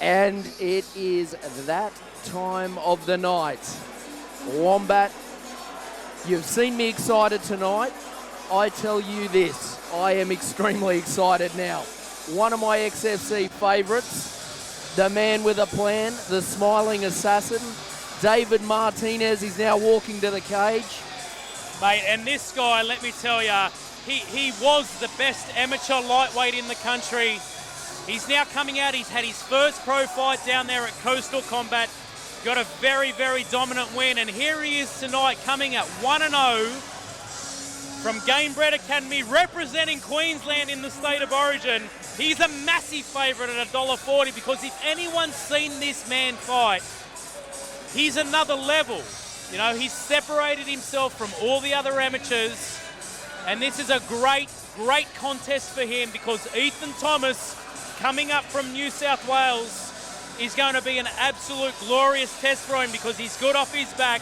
And it is that time of the night. Wombat, you've seen me excited tonight. I tell you this, I am extremely excited now. One of my XFC favourites, the man with a plan, the smiling assassin, David Martinez is now walking to the cage. Mate, and this guy, let me tell you, he was the best amateur lightweight in the country. He's now coming out, he's had his first pro fight down there at Coastal Combat, got a very, very dominant win, and here he is tonight coming at 1-0 from Gamebred Academy, representing Queensland in the State of Origin. He's a massive favourite at $1.40 because if anyone's seen this man fight, he's another level. You know, he's separated himself from all the other amateurs, and this is a great, great contest for him because Ethan Thomas, coming up from New South Wales, is going to be an absolute glorious test for him because he's good off his back,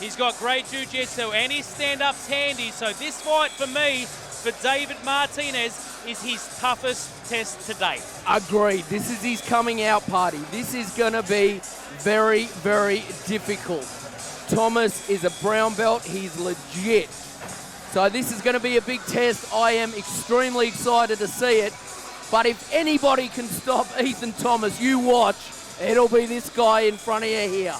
he's got great jiu-jitsu, and his stand-up's handy. So this fight for me, for David Martinez, is his toughest test to date. Agreed. This is his coming out party. This is going to be very, very difficult. Thomas is a brown belt. He's legit. So this is going to be a big test. I am extremely excited to see it. But if anybody can stop Ethan Thomas, you watch. It'll be this guy in front of you here.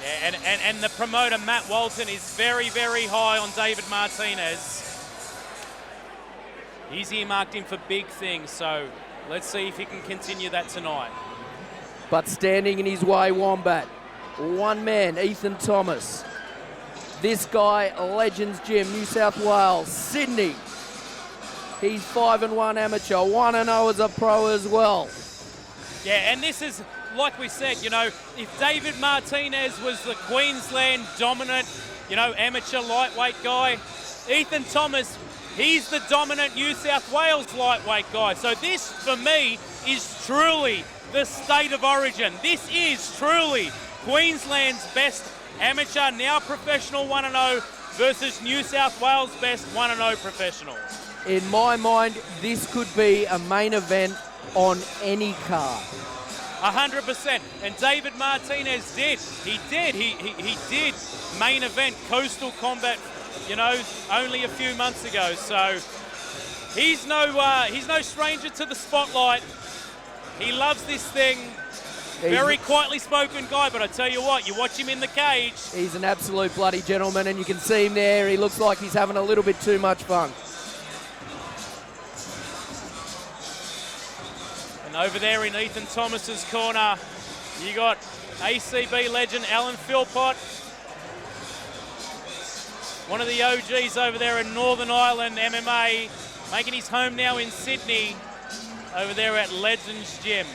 Yeah, and the promoter, Matt Walton, is very, very high on David Martinez. He's earmarked him for big things, so let's see if he can continue that tonight. But standing in his way, Wombat. One man, Ethan Thomas. This guy, Legends Gym, New South Wales, Sydney. He's 5-1 amateur, 1-0 as a pro as well. Yeah, and this is, like we said, you know, if David Martinez was the Queensland dominant, you know, amateur lightweight guy, Ethan Thomas, he's the dominant New South Wales lightweight guy. So this, for me, is truly the State of Origin. This is truly Queensland's best amateur, now professional 1-0 versus New South Wales' best 1-0 professional. In my mind, this could be a main event on any card. 100%. And David Martinez did. He did main event Coastal Combat, you know, only a few months ago. So he's no stranger to the spotlight. He loves this thing. Very quietly spoken guy, but I tell you what, you watch him in the cage. He's an absolute bloody gentleman, and you can see him there. He looks like he's having a little bit too much fun. And over there in Ethan Thomas's corner, you got ACB legend Alan Philpott, one of the OGs over there in Northern Ireland MMA, making his home now in Sydney, over there at Legends Gym.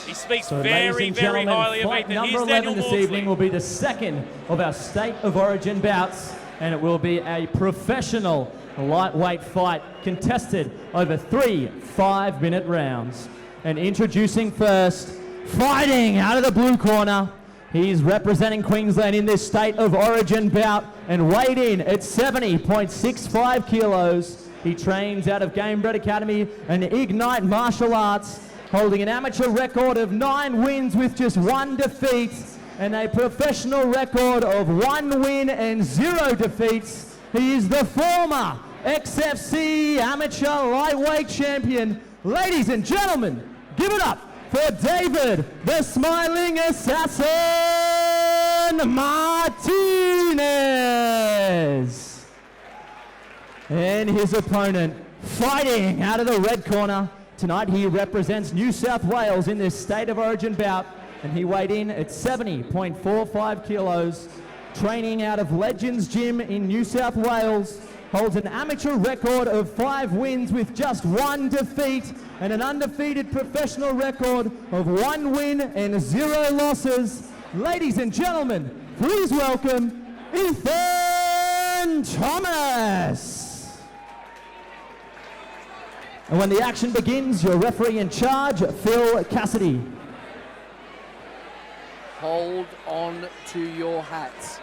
He speaks very, very highly of Ethan. Number 11 this evening will be the second of our State of Origin bouts, and it will be a professional lightweight fight contested over 3 5-minute rounds. And introducing first, fighting out of the blue corner, he's representing Queensland in this State of Origin bout and weighed in at 70.65 kilos. He trains out of Gamebred Academy and Ignite Martial Arts, holding an amateur record of 9 wins with just 1 defeat and a professional record of 1 win and 0 defeats. He is the former XFC amateur lightweight champion. Ladies and gentlemen, give it up for David, the smiling assassin, Martinez. And his opponent, fighting out of the red corner. Tonight he represents New South Wales in this State of Origin bout, and he weighed in at 70.45 kilos, training out of Legends Gym in New South Wales, holds an amateur record of 5 wins with just 1 defeat, and an undefeated professional record of 1 win and 0 losses. Ladies and gentlemen, please welcome Ethan Thomas. And when the action begins, your referee in charge, Phil Cassidy. Hold on to your hats.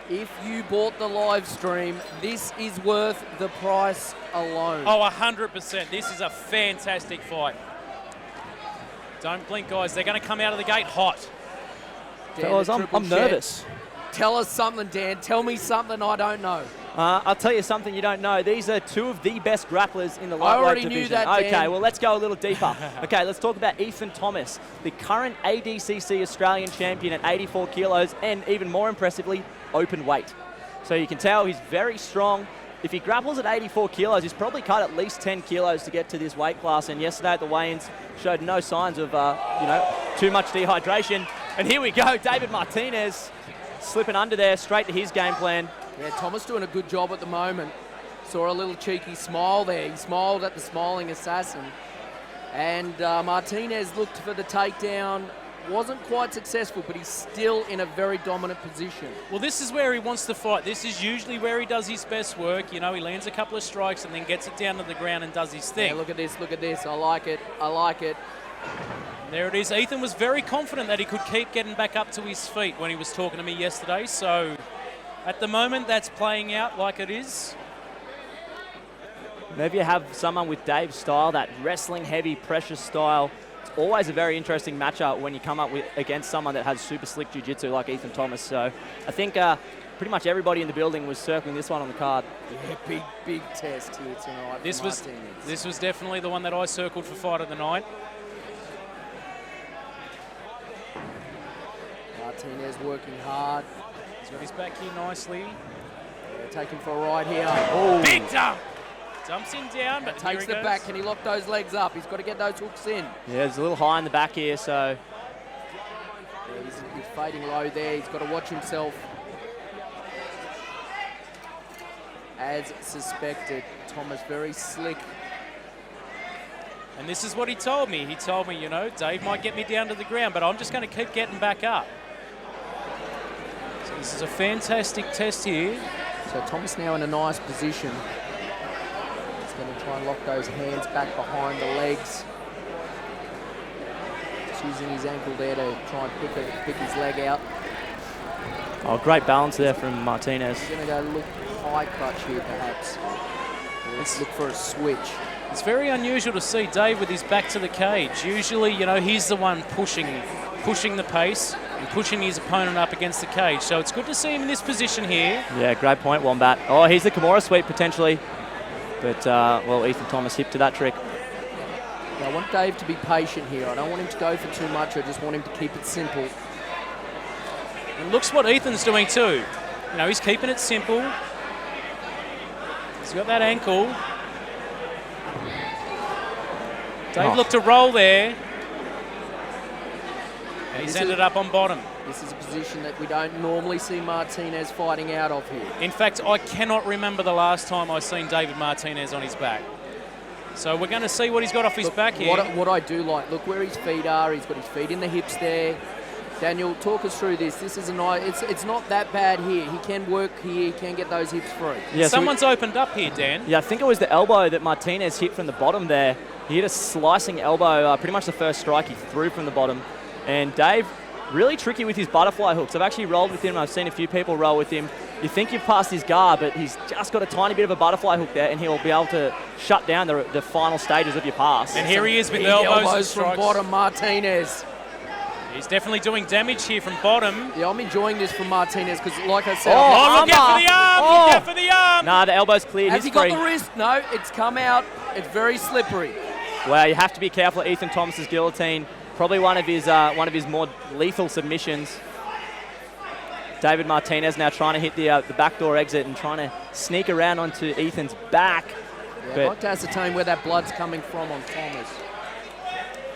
If you bought the live stream, this is worth the price alone. Oh, 100%. This is a fantastic fight. Don't blink, guys. They're going to come out of the gate hot. Dan, Fellas, the I'm triple nervous. jet. Tell us something, Dan. Tell me something I don't know. I'll tell you something you don't know. These are two of the best grapplers in the lightweight already division. knew that, Dan. Okay, well, let's go a little deeper. Okay, let's talk about Ethan Thomas, the current ADCC Australian champion at 84 kilos, and even more impressively, open weight. So you can tell he's very strong. If he grapples at 84 kilos, he's probably cut at least 10 kilos to get to this weight class. And yesterday at the weigh-ins, showed no signs of, too much dehydration. And here we go, David Martinez slipping under there, straight to his game plan. Yeah, Thomas doing a good job at the moment. Saw a little cheeky smile there. He smiled at the smiling assassin. And Martinez looked for the takedown. Wasn't quite successful, but he's still in a very dominant position. Well, this is where he wants to fight. This is usually where he does his best work. You know, he lands a couple of strikes and then gets it down to the ground and does his thing. Yeah, look at this, look at this. I like it, I like it. There it is. Ethan was very confident that he could keep getting back up to his feet when he was talking to me yesterday. So at the moment, that's playing out like it is. Whenever you have someone with Dave's style, that wrestling-heavy, pressure style, it's always a very interesting matchup when you come up against someone that has super slick jiu-jitsu like Ethan Thomas. So I think pretty much everybody in the building was circling this one on the card. Yeah, big test here tonight. This was definitely the one that I circled for fight of the night. Martinez working hard. He's got his back here nicely. Yeah, taking for a ride here. Oh, Big dump! Dumps him down, but takes the back. Can he lock those legs up? He's got to get those hooks in. yeah, it's a little high in the back here, so Yeah, he's fading low there. He's got to watch himself. As suspected, Thomas very slick. And this is what he told me. He told me, you know, Dave might get me down to the ground, but I'm just going to keep getting back up. So this is a fantastic test here. So Thomas now in a nice position. He's going to try and lock those hands back behind the legs. Just using his ankle there to try and pick his leg out. oh, great balance there from Martinez. He's going to go look high crutch here perhaps. Let's look for a switch. It's very unusual to see Dave with his back to the cage. Usually, you know, he's the one pushing the pace and pushing his opponent up against the cage. So it's good to see him in this position here. Yeah, great point, Wombat. Oh, he's the Kimura sweep potentially. But, well, Ethan Thomas hip to that trick. I want Dave to be patient here. I don't want him to go for too much. I just want him to keep it simple. And looks what Ethan's doing too. You know, he's keeping it simple. He's got that ankle. Dave looked to roll there. And he's ended up on bottom. This is a position that we don't normally see Martinez fighting out of here. In fact, I cannot remember the last time I've seen David Martinez on his back. So we're going to see what he's got off his back here. What I do like, look where his feet are. He's got his feet in the hips there. Daniel, talk us through this. This is a nice. It's not that bad here. He can work here. He can get those hips through. Yeah, Someone's opened up here, Dan. Yeah, I think it was the elbow that Martinez hit from the bottom there. He hit a slicing elbow, pretty much the first strike he threw from the bottom. And Dave, really tricky with his butterfly hooks. I've actually rolled with him. I've seen a few people roll with him. You think you've passed his guard, but he's just got a tiny bit of a butterfly hook there, and he'll be able to shut down the final stages of your pass. And here he is with Big the elbows and from strikes. bottom, Martinez. He's definitely doing damage here from bottom. Yeah, I'm enjoying this from Martinez because, like I said, Oh, look out for the arm! Look out for the arm! Nah, the elbow's cleared. has He's he got free. the wrist? No, it's come out. It's very slippery. Well, you have to be careful of Ethan Thomas's guillotine. Probably one of his more lethal submissions. David Martinez now trying to hit the backdoor exit and trying to sneak around onto Ethan's back. Yeah, But I'd like to ascertain where that blood's coming from on Thomas.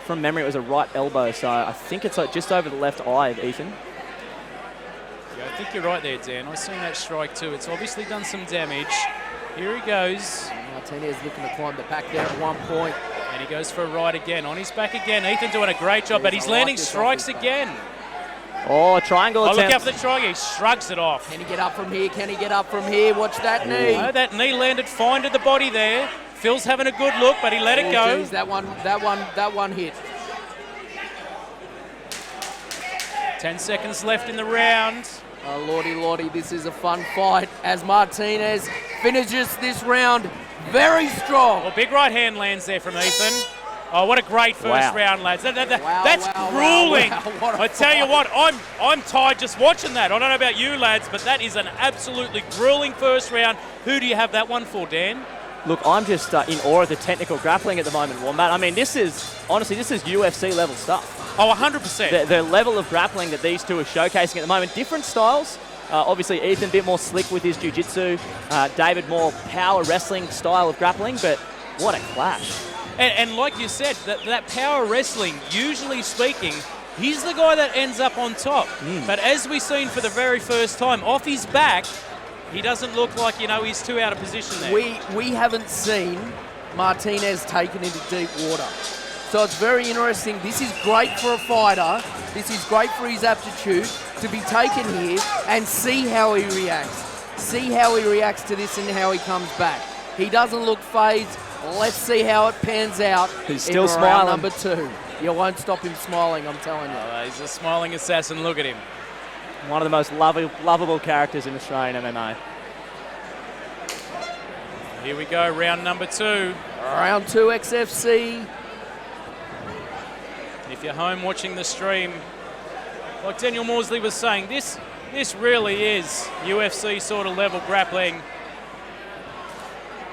from memory, it was a right elbow, so I think it's like just over the left eye of Ethan. Yeah, I think you're right there, Dan. I've seen that strike too. It's obviously done some damage. Here he goes. Martinez looking to climb the back there at one point. And he goes for a right again. On his back again. Ethan doing a great job, but he's landing strikes again. Oh, triangle Oh, attempt. look out for the triangle. He shrugs it off. Can he get up from here? Can he get up from here? Watch that knee. No, that knee landed fine to the body there. Phil's having a good look, but he let it go. Geez, that one hit. 10 seconds left in the round. Oh, lordy, this is a fun fight as Martinez finishes this round very strong. Well, big right hand lands there from Ethan. Oh, what a great first round, lads. That's grueling. I tell you what, I'm tired just watching that. I don't know about you, lads, but that is an absolutely grueling first round. Who do you have that one for, Dan? Look, I'm just in awe of the technical grappling at the moment, Wombat. I mean, this is UFC level stuff. Oh, 100%. The level of grappling that these two are showcasing at the moment. Different styles. Obviously, Ethan a bit more slick with his jiu-jitsu. David more power wrestling style of grappling, but what a clash. And like you said, that power wrestling, usually speaking, he's the guy that ends up on top. But as we've seen for the very first time, off his back, he doesn't look like, he's too out of position there. We haven't seen Martinez taken into deep water. So it's very interesting. This is great for a fighter. This is great for his aptitude to be taken here and see how he reacts. See how he reacts to this and how he comes back. He doesn't look phased. Let's see how it pans out. He's still in smiling. Round number 2. You won't stop him smiling, I'm telling you. Oh, he's a smiling assassin. Look at him. One of the most lovable characters in Australian MMA. Here we go, round number 2. Round 2 XFC. If you're home watching the stream, like Daniel Morsley was saying, this really is UFC sort of level grappling.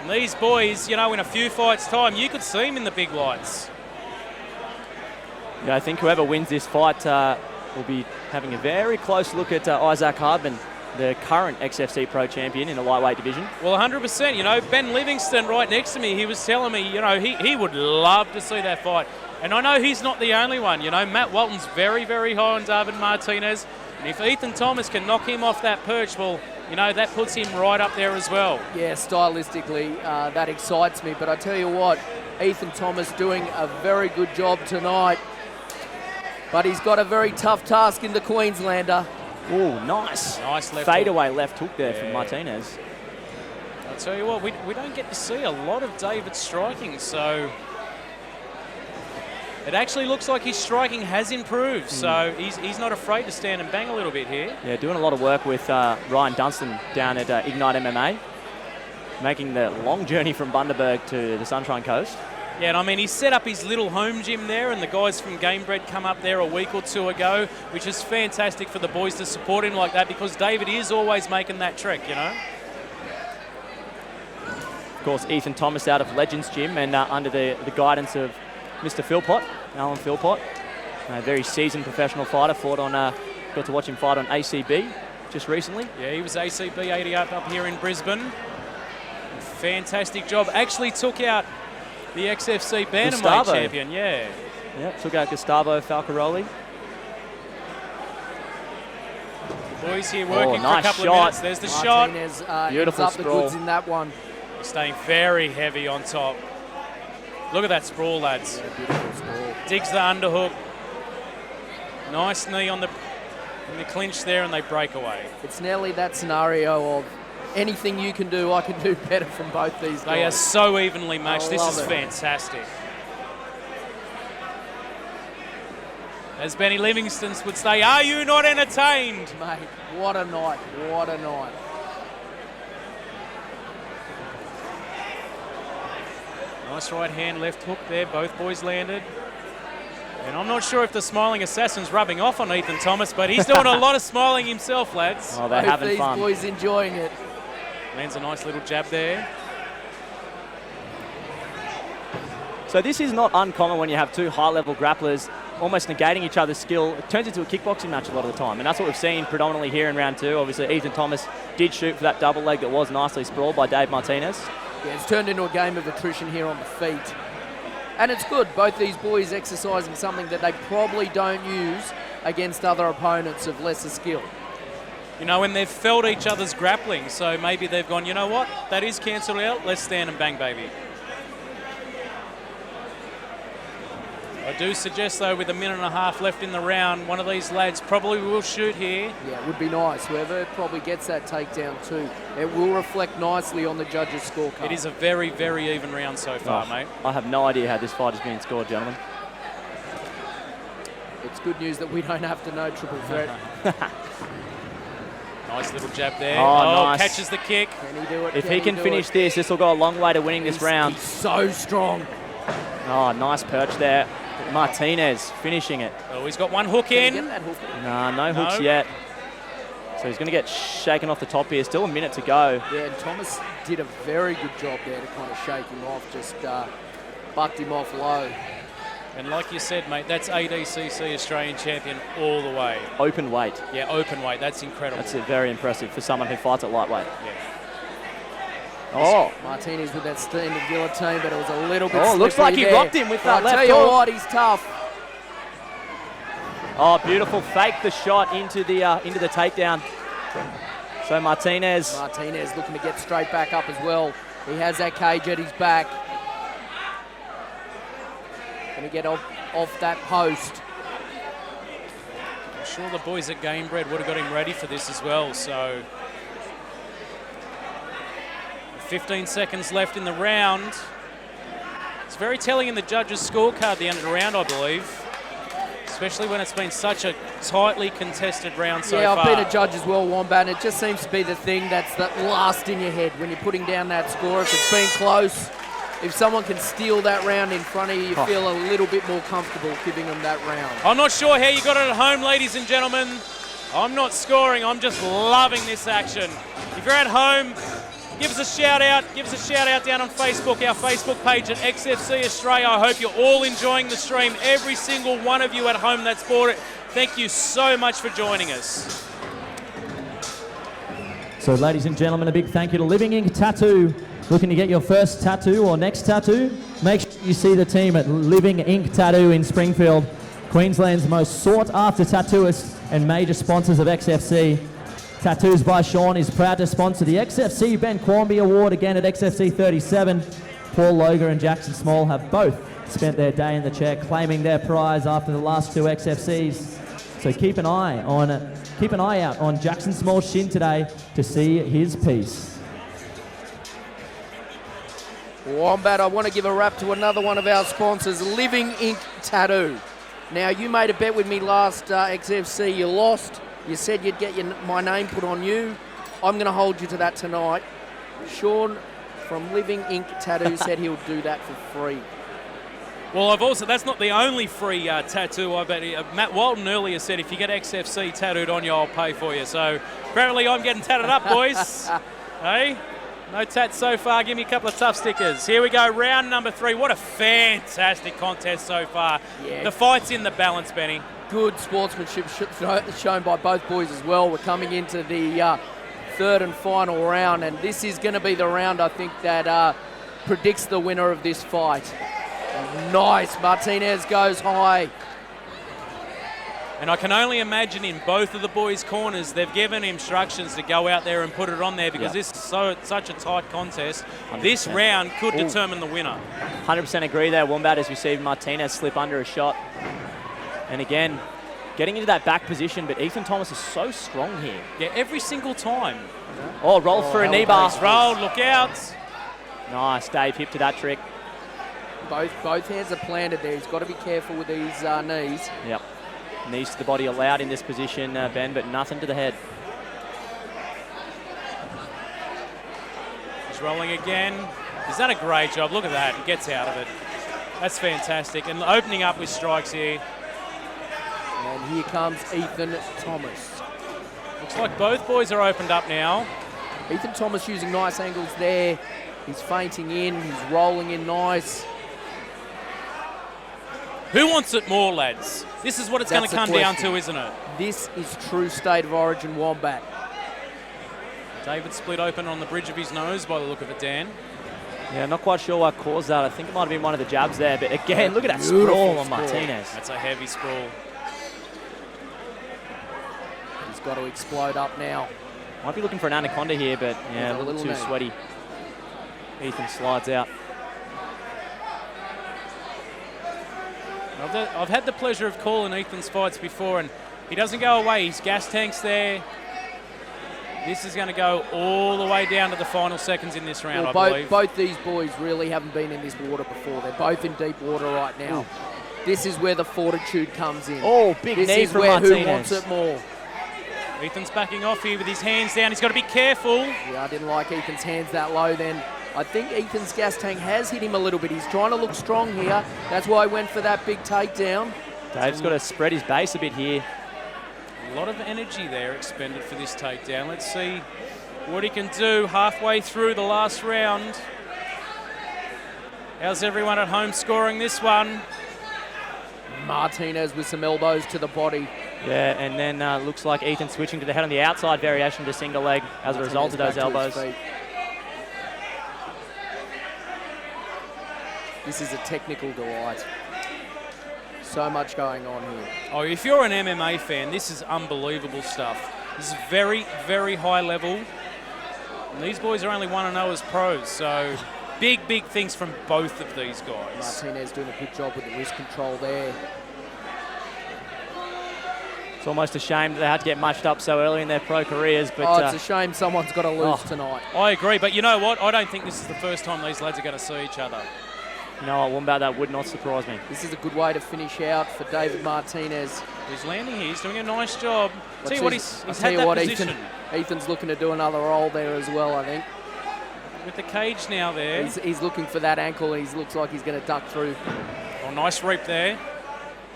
And these boys, in a few fights' time, you could see them in the big lights. Yeah, I think whoever wins this fight will be having a very close look at Isaac Hardman, the current XFC Pro Champion in the lightweight division. Well, 100%. Ben Livingston right next to me, he was telling me, he would love to see that fight. And I know he's not the only one. Matt Walton's very, very high on David Martinez. And if Ethan Thomas can knock him off that perch, well, that puts him right up there as well. Yeah, stylistically, that excites me. But I tell you what, Ethan Thomas doing a very good job tonight. But he's got a very tough task in the Queenslander. Oh, nice. Nice left fadeaway left hook there from Martinez. I'll tell you what, we don't get to see a lot of David striking, so it actually looks like his striking has improved. So he's not afraid to stand and bang a little bit here. Yeah, doing a lot of work with Ryan Dunstan down at Ignite MMA, making the long journey from Bundaberg to the Sunshine Coast. Yeah, and I mean, he set up his little home gym there, and the guys from Gamebred come up there a week or two ago, which is fantastic for the boys to support him like that, because David is always making that trek, Of course, Ethan Thomas out of Legends Gym and under the guidance of Mr. Philpott, Alan Philpott, a very seasoned professional fighter. Got to watch him fight on ACB just recently. Yeah, he was ACB 80 up here in Brisbane. Fantastic job. Actually took out the XFC Bantamweight champion, yeah. Yep, took out Gustavo Falcaroli. Boys here working nice for a couple shot. of minutes. There's the Martinez, shot. Beautiful up the sprawl. goods in that one. Staying very heavy on top. Look at that sprawl, lads. Yeah, beautiful sprawl. Digs the underhook. Nice knee in the clinch there, and they break away. It's nearly that scenario of anything you can do, I can do better from both these guys. They are so evenly matched. This is it. fantastic. As Benny Livingston would say, are you not entertained? Mate, what a night. What a night. Nice right hand, left hook there. Both boys landed. And I'm not sure if the smiling assassin's rubbing off on Ethan Thomas, but he's doing a lot of smiling himself, lads. Oh, they're having fun. These boys enjoying it. Lands a nice little jab there. So this is not uncommon when you have two high-level grapplers almost negating each other's skill. It turns into a kickboxing match a lot of the time, and that's what we've seen predominantly here in round 2. Obviously, Ethan Thomas did shoot for that double leg that was nicely sprawled by Dave Martinez. Yeah, it's turned into a game of attrition here on the feet. And it's good, both these boys exercising something that they probably don't use against other opponents of lesser skill. And they've felt each other's grappling, so maybe they've gone, you know what, that is cancelled out, let's stand and bang, baby. I do suggest, though, with a minute and a half left in the round, one of these lads probably will shoot here. Yeah, it would be nice. Whoever probably gets that takedown too, it will reflect nicely on the judges' scorecard. It is a very, very even round so far, mate. I have no idea how this fight is being scored, gentlemen. It's good news that we don't have to know triple threat. Nice little jab there. Oh, nice. Catches the kick. Can he do it? If he can finish this will go a long way to winning this round. He's so strong. Oh, nice perch there. Martinez finishing it. Oh, he's got one hook Can he in. get that hook in? Nah, no hooks yet. So he's going to get shaken off the top here. Still a minute to go. Yeah, and Thomas did a very good job there to kind of shake him off, just bucked him off low. And like you said, mate, that's ADCC Australian champion all the way. Open weight. Yeah, open weight. That's incredible. That's very impressive for someone who fights at lightweight. Yeah. Oh, Martinez with that standing guillotine, but it was a little bit oh, looks like he there. rocked him with that I'll left tell you hook. what, he's tough. Oh, beautiful. Fake the shot into the takedown. So Martinez. Martinez looking to get straight back up as well. He has that cage at his back. Going to get off that post. I'm sure the boys at Gamebred would have got him ready for this as well. So 15 seconds left in the round. It's very telling in the judges' scorecard at the end of the round, I believe. Especially when it's been such a tightly contested round so far. Yeah, I've been a judge as well, Wombat, and it just seems to be the thing that's the last in your head when you're putting down that score. If it's been close, if someone can steal that round in front of you, you feel a little bit more comfortable giving them that round. I'm not sure how you got it at home, ladies and gentlemen. I'm not scoring, I'm just loving this action. If you're at home, give us a shout out. Give us a shout out down on Facebook, our Facebook page at XFC Australia. I hope you're all enjoying the stream. Every single one of you at home that's bought it, thank you so much for joining us. So, ladies and gentlemen, a big thank you to Living Ink Tattoo. Looking to get your first tattoo or next tattoo? Make sure you see the team at Living Ink Tattoo in Springfield, Queensland's most sought-after tattooist and major sponsors of XFC. Tattoos by Sean is proud to sponsor the XFC Ben Quarmby Award again at XFC37. Paul Loger and Jackson Small have both spent their day in the chair claiming their prize after the last two XFCs. So keep an eye out on Jackson Small's shin today to see his piece. Wombat, I want to give a wrap to another one of our sponsors, Living Ink Tattoo. Now, you made a bet with me last XFC. You lost. You said you'd get my name put on you. I'm going to hold you to that tonight. Sean from Living Ink Tattoo said he'll do that for free. Well, that's not the only free tattoo I bet. Matt Walton earlier said if you get XFC tattooed on you, I'll pay for you. So apparently I'm getting tatted up, boys. Hey? No tats so far. Give me a couple of tough stickers. Here we go, round number 3. What a fantastic contest so far. Yeah. The fight's in the balance, Benny. Good sportsmanship shown by both boys as well. We're coming into the third and final round, and this is going to be the round, I think, that predicts the winner of this fight. Nice. Martinez goes high. And I can only imagine in both of the boys' corners, they've given instructions to go out there and put it on there because this is such a tight contest. 100%. This round could determine the winner. 100% agree there, Wombat, as we see Martinez slip under a shot. And again, getting into that back position, but Ethan Thomas is so strong here. Yeah, every single time. Oh, roll for a knee bar. Roll, look out. Nice, Dave, hip to that trick. Both hands are planted there. He's got to be careful with these knees. Yep. Knees to the body allowed in this position, Ben, but nothing to the head. He's rolling again. He's done a great job. Look at that. He gets out of it. That's fantastic. And opening up with strikes here. And here comes Ethan Thomas. Looks like both boys are opened up now. Ethan Thomas using nice angles there. He's feinting in. He's rolling in nice. Who wants it more, lads? This is what it's going to come down to, isn't it? This is true state of origin Wombat. David split open on the bridge of his nose by the look of it, Dan. Yeah, not quite sure what caused that. I think it might have been one of the jabs there. But again, look at that sprawl on Martinez. That's a heavy sprawl. He's got to explode up now. Might be looking for an anaconda here, but yeah, a little too sweaty. Ethan slides out. I've had the pleasure of calling Ethan's fights before, and he doesn't go away. His gas tank's there. This is going to go all the way down to the final seconds in this round, I believe. Both these boys really haven't been in this water before. They're both in deep water right now. Ooh. This is where the fortitude comes in. Oh, big knee from Martinez. Who wants it more. Ethan's backing off here with his hands down. He's got to be careful. Yeah, I didn't like Ethan's hands that low then. I think Ethan's gas tank has hit him a little bit. He's trying to look strong here. That's why he went for that big takedown. Dave's got to spread his base a bit here. A lot of energy there expended for this takedown. Let's see what he can do halfway through the last round. How's everyone at home scoring this one? Martinez with some elbows to the body. Yeah, and then looks like Ethan switching to the head on the outside variation to single leg as a result of those elbows. This is a technical delight. So much going on here. Oh, if you're an MMA fan, this is unbelievable stuff. This is very, very high level. And these boys are only 1-0 as pros, so big, big things from both of these guys. Martinez doing a good job with the wrist control there. It's almost a shame that they had to get matched up so early in their pro careers. But it's a shame someone's got to lose tonight. I agree, but you know what? I don't think this is the first time these lads are going to see each other. No, Wombat, that would not surprise me. This is a good way to finish out for David Martinez. He's landing here. He's doing a nice job. Tell you what, he's had that position. Ethan's looking to do another roll there as well, I think. With the cage now there. He's looking for that ankle. He looks like he's going to duck through. Oh, nice reap there.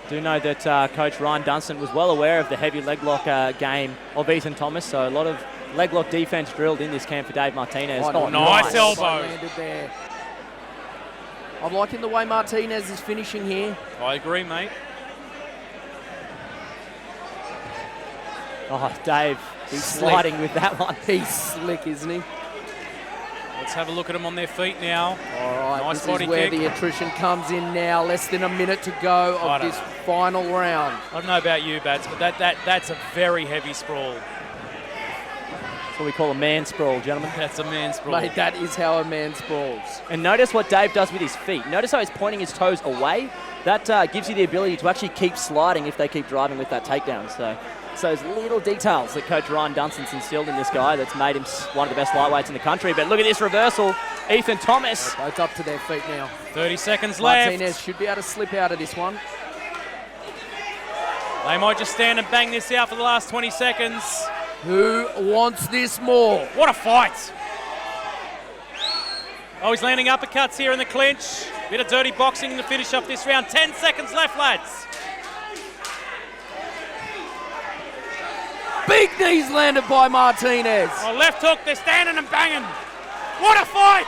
Do know that Coach Ryan Dunstan was well aware of the heavy leg lock game of Ethan Thomas, so a lot of leg lock defense drilled in this camp for Dave Martinez. Oh, nice elbow. Landed there. I'm liking the way Martinez is finishing here. I agree, mate. Oh, Dave, he's sliding with that one. He's slick, isn't he? Let's have a look at them on their feet now. All right, nice this body is where kick. the attrition comes in now. Less than a minute to go of this final round. I don't know about you, Bats, but that's a very heavy sprawl. That's what we call a man sprawl, gentlemen. That's a man sprawl. Mate, that is how a man sprawls. And notice what Dave does with his feet. Notice how he's pointing his toes away. That gives you the ability to actually keep sliding if they keep driving with that takedown. So it's those little details that Coach Ryan Dunstan's instilled in this guy that's made him one of the best lightweights in the country. But look at this reversal. Ethan Thomas. They're both up to their feet now. 30 seconds left. Martinez should be able to slip out of this one. They might just stand and bang this out for the last 20 seconds. Who wants this more? What a fight. Oh, he's landing uppercuts here in the clinch. Bit of dirty boxing to finish off this round. 10 seconds left, lads. Big knees landed by Martinez. Oh, left hook, they're standing and banging. What a fight!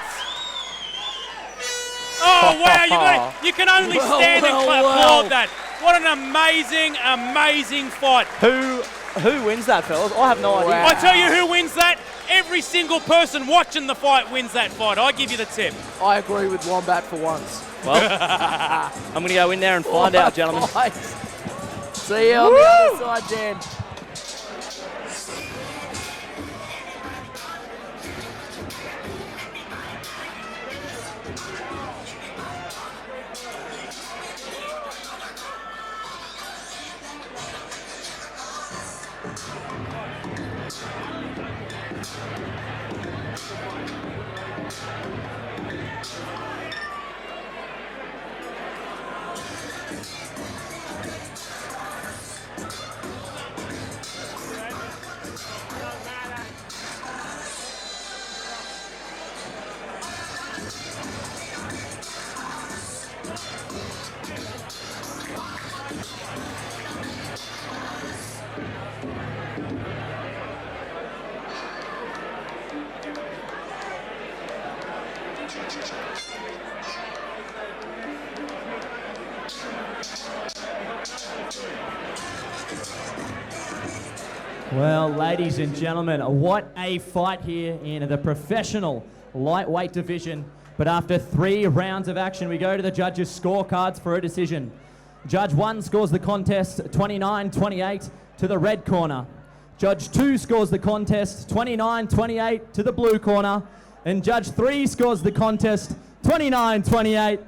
Oh, wow, you can only stand and applaud that. What an amazing, amazing fight. Who wins that, fellas? I have no idea. I tell you who wins that. Every single person watching the fight wins that fight. I give you the tip. I agree with Wombat for once. Well, I'm going to go in there and find out, gentlemen. See you on the other side, Dan. Well, ladies and gentlemen, what a fight here in the professional lightweight division. But after 3 rounds of action, we go to the judges' scorecards for a decision. Judge 1 scores the contest 29-28 to the red corner. Judge 2 scores the contest 29-28 to the blue corner. And Judge 3 scores the contest 29-28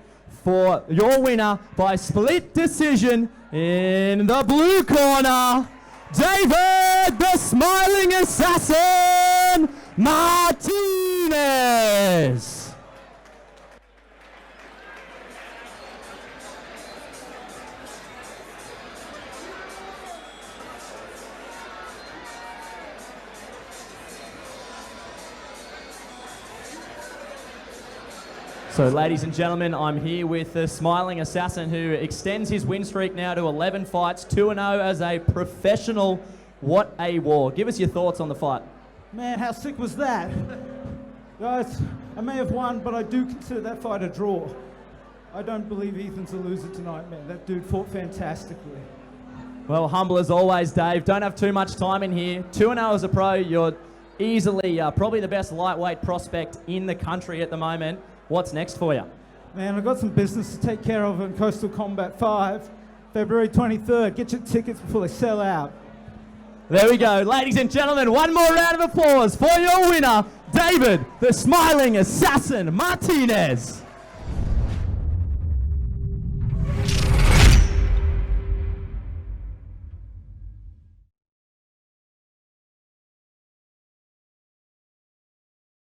for your winner by split decision in the blue corner, David the Smiling Assassin Martinez. So, ladies and gentlemen, I'm here with the smiling assassin who extends his win streak now to 11 fights, 2-0 as a professional. What a war. Give us your thoughts on the fight. Man, how sick was that? Guys, I may have won, but I do consider that fight a draw. I don't believe Ethan's a loser tonight, man. That dude fought fantastically. Well, humble as always, Dave. Don't have too much time in here. 2-0 as a pro. You're easily probably the best lightweight prospect in the country at the moment. What's next for you? Man, I've got some business to take care of in Coastal Combat 5, February 23rd. Get your tickets before they sell out. There we go. Ladies and gentlemen, one more round of applause for your winner, David, the smiling assassin, Martinez.